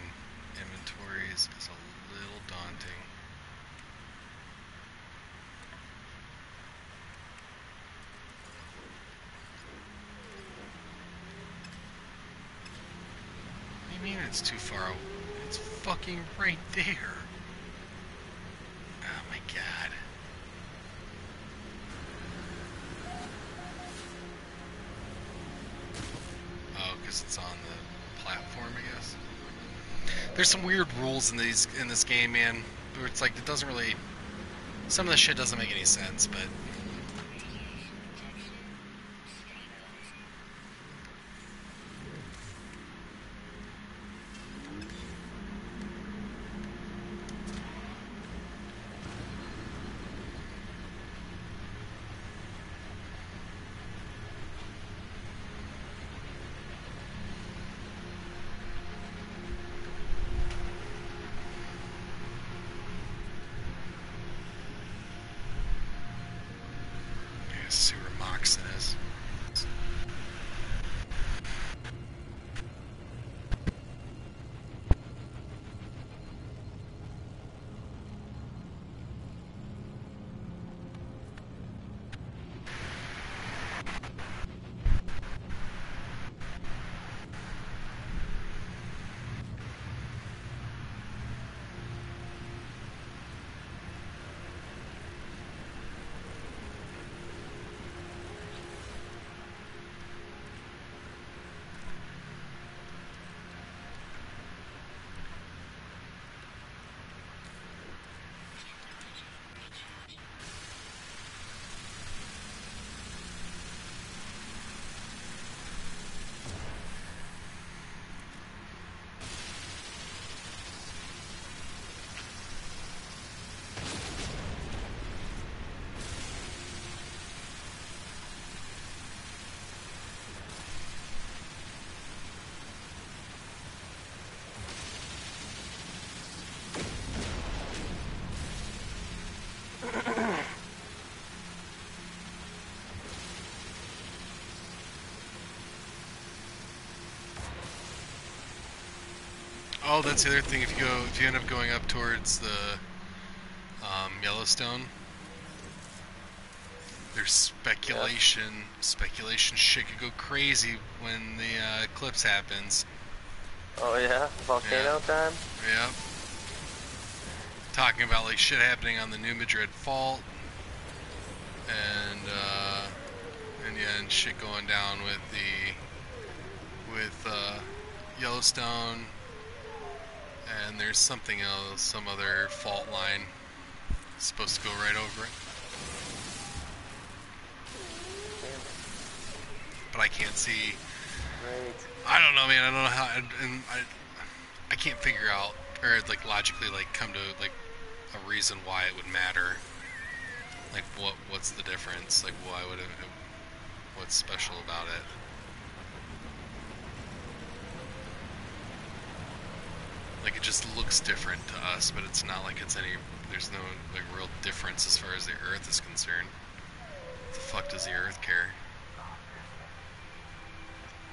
inventories is a little daunting. What do you mean it's too far away? It's fucking right there. Oh my god. Oh, because it's on the platform, I guess. There's some weird rules in this game, man. Where it's like it doesn't really. Some of the shit doesn't make any sense, but. See where Moxon is. Oh, that's the other thing. If you end up going up towards the Yellowstone, there's speculation. Speculation shit could go crazy when the eclipse happens. Oh yeah, volcano time. Yeah. Talking about like shit happening on the New Madrid Fault, and shit going down with Yellowstone. And there's something else, some other fault line supposed to go right over it. But I can't see. Great. I don't know, man. I don't know how. And I can't figure out, or like logically, like come to like a reason why it would matter. Like what's the difference? Like why would it? What's special about it? Like it just looks different to us, but it's not like it's any. There's no like real difference as far as the Earth is concerned. What the fuck does the Earth care?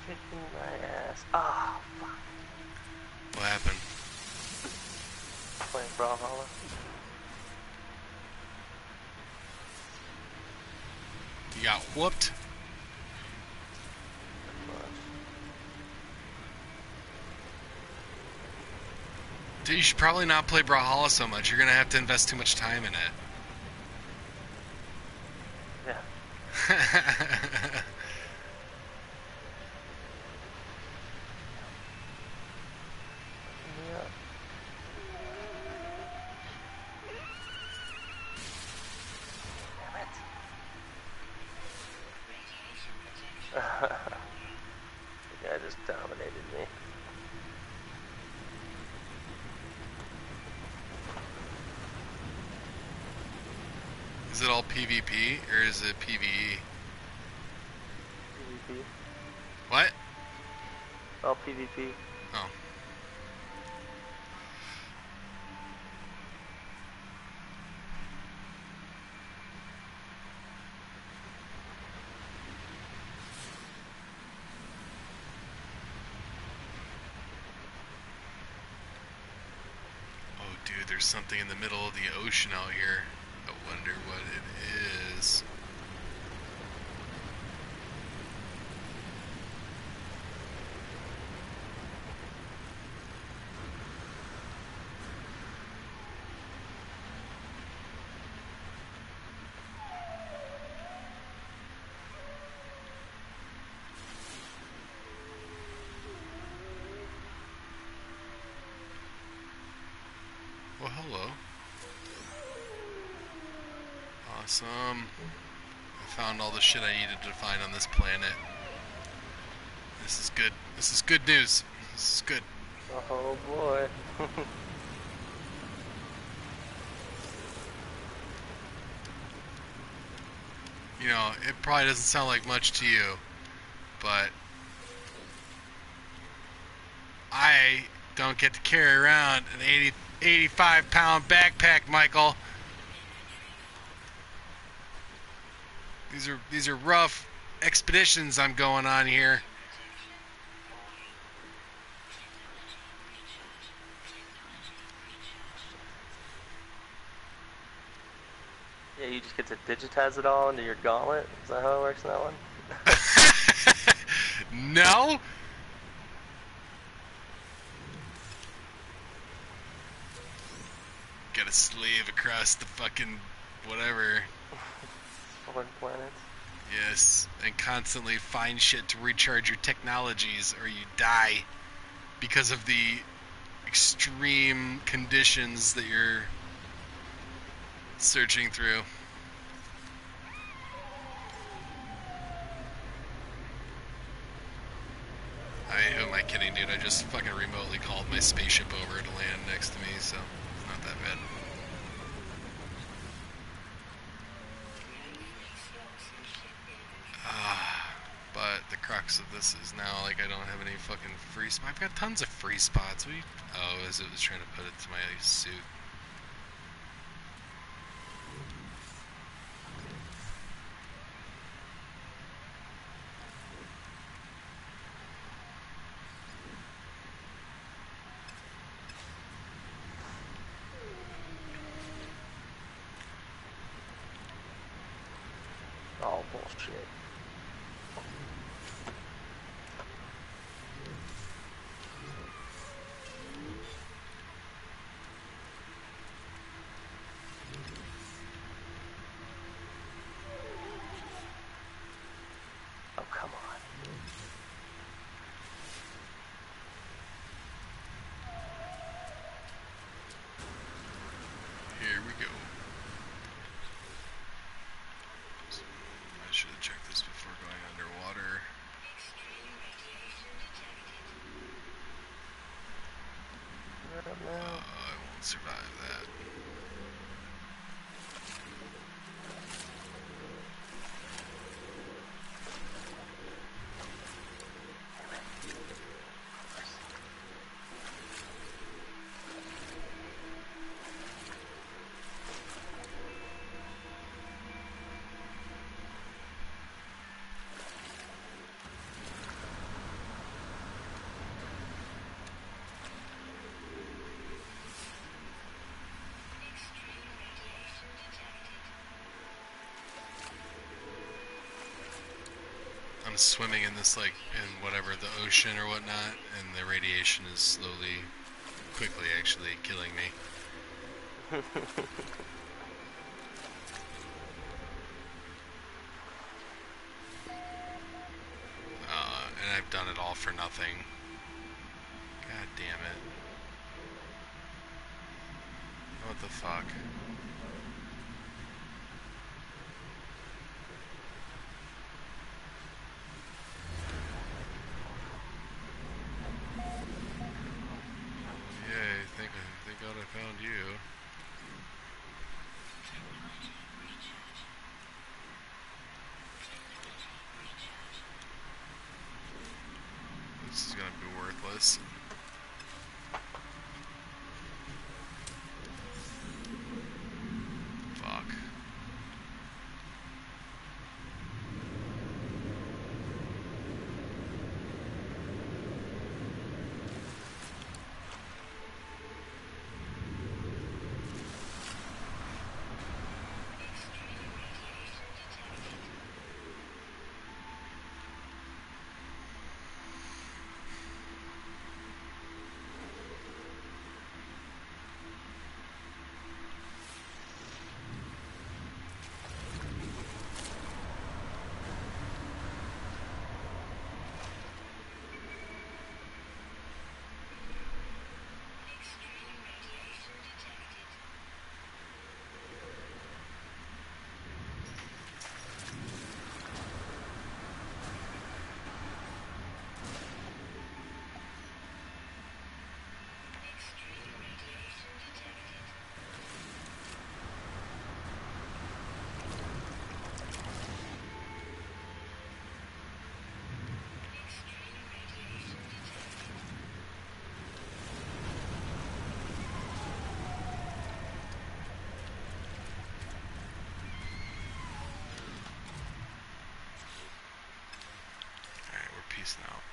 Kicking my ass. Ah, fuck. What happened? Playing Brawlhalla. You got whooped? Dude, you should probably not play Brawlhalla so much. You're gonna have to invest too much time in it. Yeah. Damn it. The guy just dominated me. Is it all PvP or is it PvE? PvP. What? All PvP. Oh. Oh, dude, there's something in the middle of the ocean out here. I wonder what it is. Well, hello. Awesome. I found all the shit I needed to find on this planet. This is good. This is good news. This is good. Oh boy. You know, it probably doesn't sound like much to you, but I don't get to carry around an 85-pound backpack, Michael. These are rough expeditions I'm going on here. Yeah, you just get to digitize it all into your gauntlet. Is that how it works in that one? No? Got a slave across the fucking whatever. Foreign planets. Yes, and constantly find shit to recharge your technologies or you die because of the extreme conditions that you're searching through. Who am I kidding, dude? I just fucking remotely called my spaceship over to land next to me, so it's not that bad. But the crux of this is now, like, I don't have any fucking free spots. I've got tons of free spots. Oh, as it was trying to put it to my suit. Oh, bullshit. Oh, come on. Here we go. I should have checked this before going underwater. I won't survive that. I'm swimming in this, like, in whatever, the ocean or whatnot, and the radiation is slowly, quickly actually killing me. for nothing. God damn it. What the fuck? Yay, thank God I found you. This is gonna be worthless. Fuck. Alright, we're peacing out.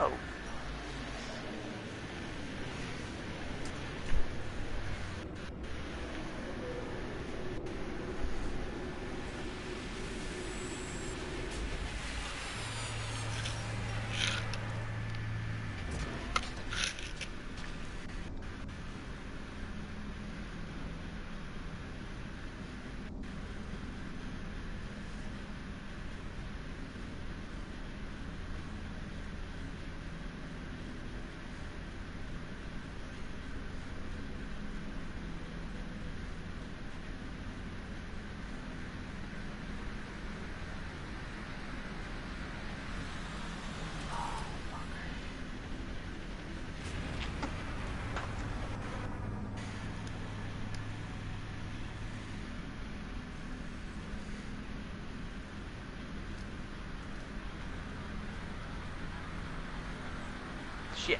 Oh. Shit.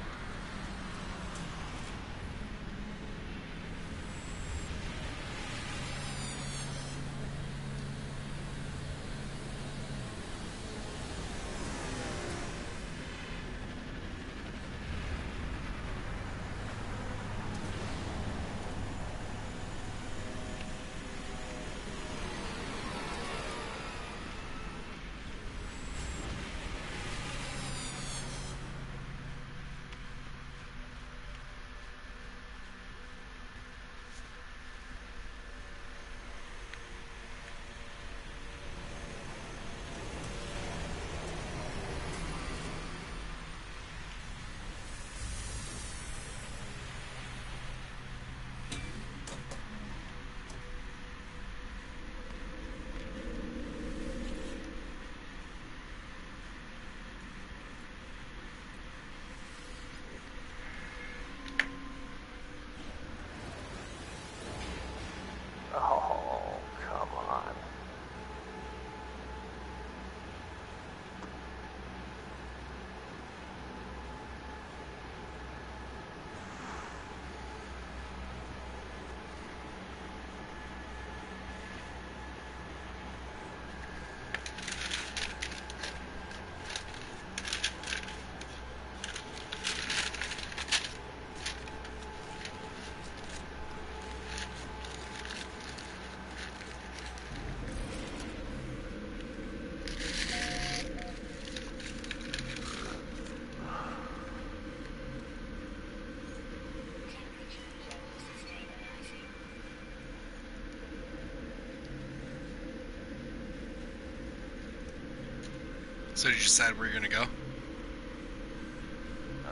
So did you decide where you're gonna go? I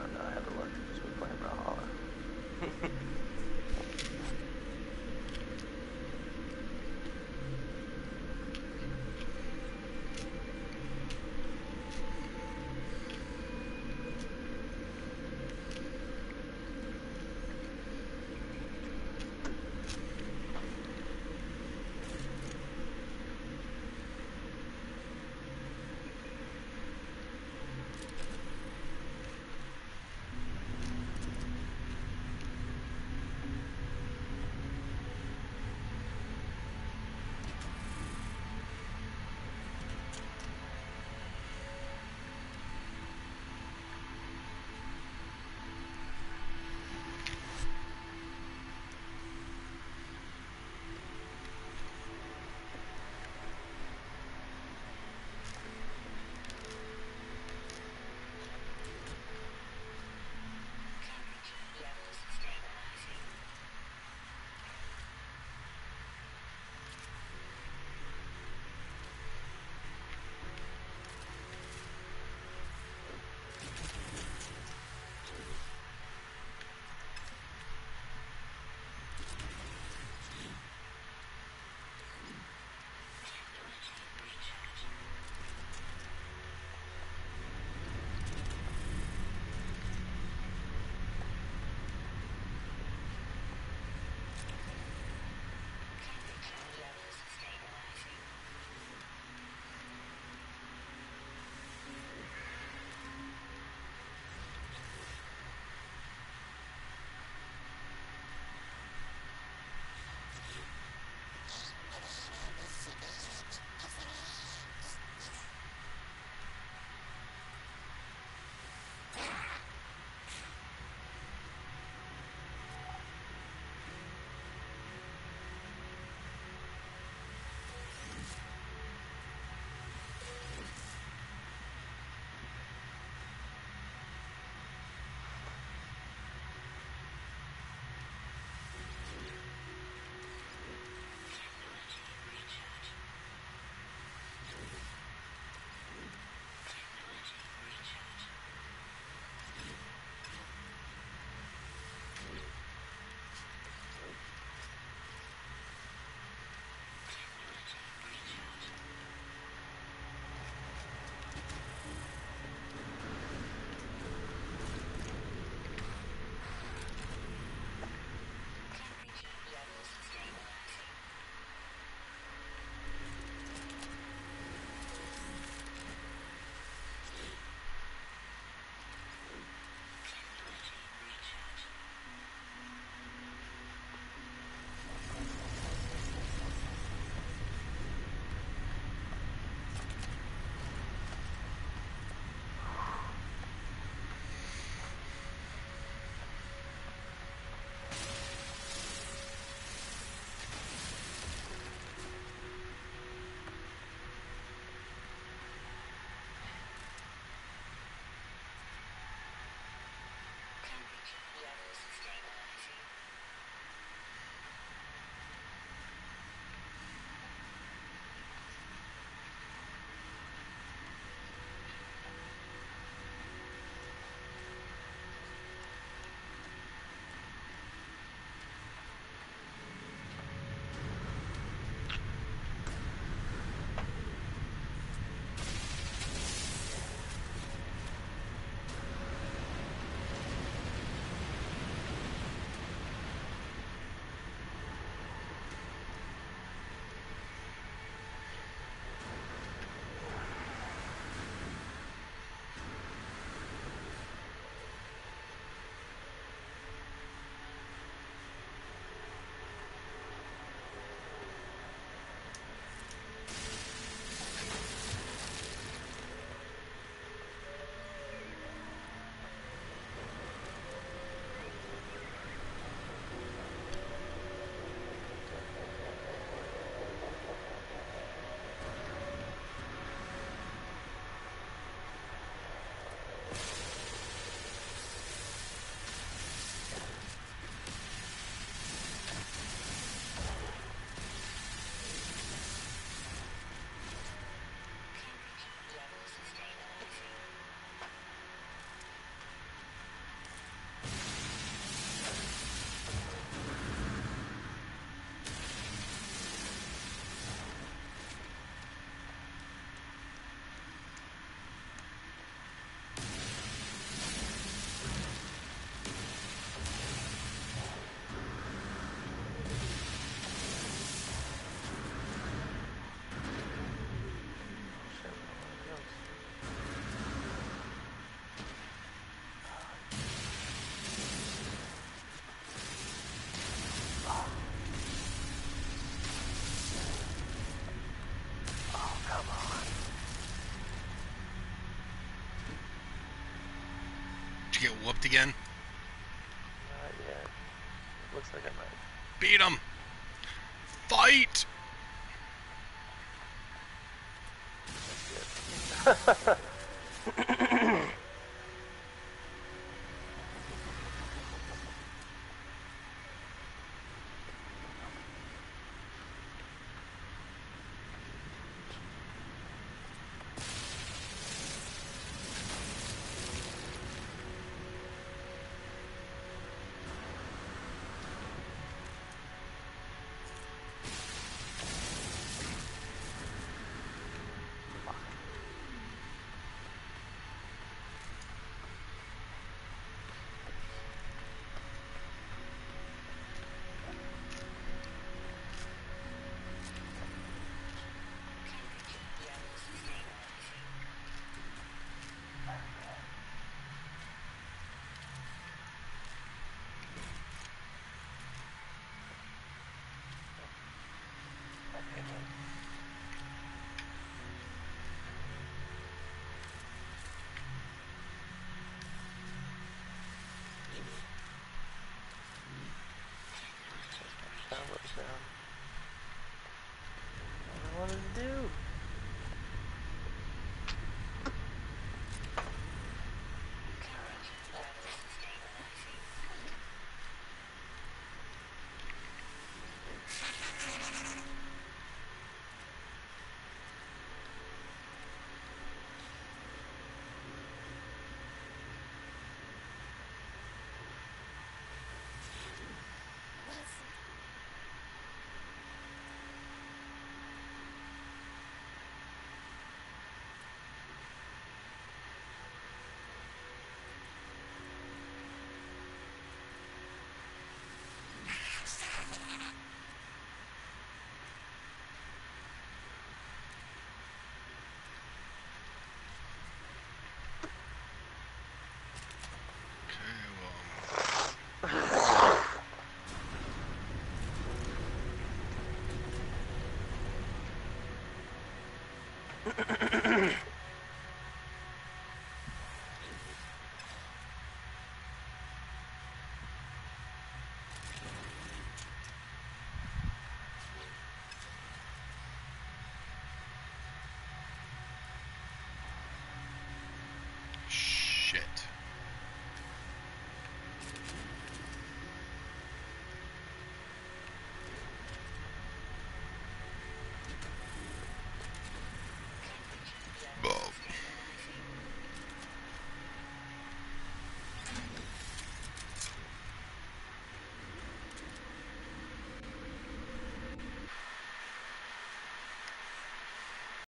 don't know. I haven't looked. Just been playing Brawlhalla. Did you get whooped again? Not yet. Looks like I might. Beat him! Fight! That's good. Downloads down. What do I want to do?